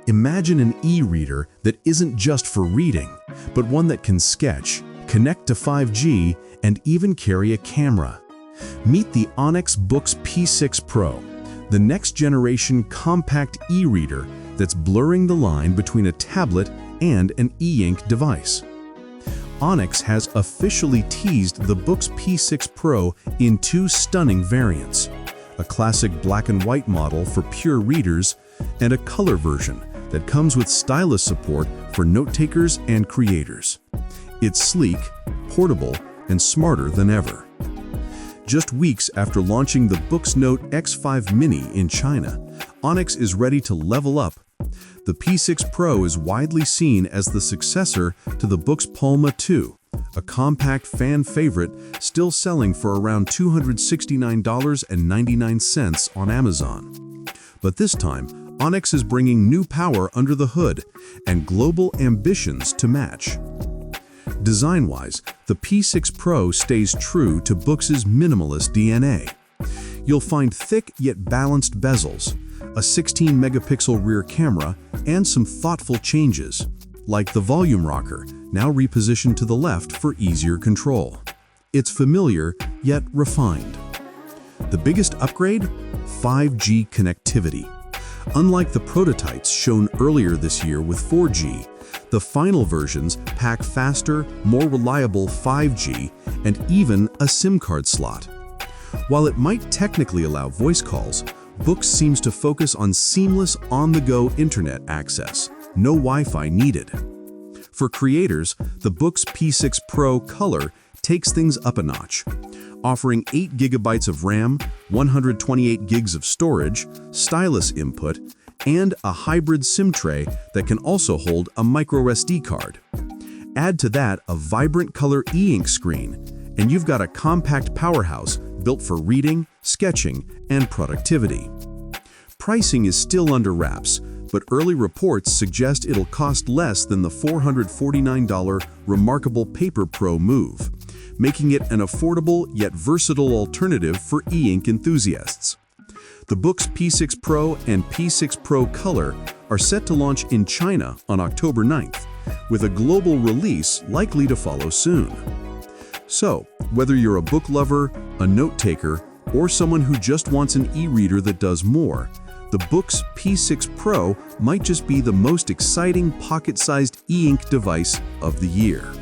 Imagine an e-reader that isn't just for reading, but one that can sketch, connect to 5G, and even carry a camera. Meet the Onyx Boox P6 Pro, the next-generation compact e-reader that's blurring the line between a tablet and an e-ink device. Onyx has officially teased the Boox P6 Pro in two stunning variants, a classic black and white model for pure readers and a color version that comes with Stylus support for note-takers and creators. It's sleek, portable, and smarter than ever. Just weeks after launching the Boox Note X5 Mini in China, Onyx is ready to level up. The P6 Pro is widely seen as the successor to the Boox Palma 2, a compact fan favorite still selling for around $269.99 on Amazon. But this time, Onyx is bringing new power under the hood and global ambitions to match. Design-wise, the P6 Pro stays true to Boox's minimalist DNA. You'll find thick yet balanced bezels, a 16-megapixel rear camera, and some thoughtful changes, like the volume rocker, now repositioned to the left for easier control. It's familiar, yet refined. The biggest upgrade? 5G connectivity. Unlike the prototypes shown earlier this year with 4G, the final versions pack faster, more reliable 5G and even a SIM card slot. While it might technically allow voice calls, Boox seems to focus on seamless on-the-go internet access, no Wi-Fi needed. For creators, the Boox P6 Pro Color takes things up a notch, offering 8 GB of RAM, 128 gigs of storage, Stylus input, and a hybrid SIM tray that can also hold a microSD card. Add to that a vibrant color e-ink screen, and you've got a compact powerhouse built for reading, sketching, and productivity. Pricing is still under wraps, but early reports suggest it'll cost less than the $449 Remarkable Paper Pro Move, making it an affordable yet versatile alternative for e-ink enthusiasts. The Boox P6 Pro and P6 Pro Color are set to launch in China on October 9th, with a global release likely to follow soon. So, whether you're a book lover, a note-taker, or someone who just wants an e-reader that does more, the Boox P6 Pro might just be the most exciting pocket-sized e-ink device of the year.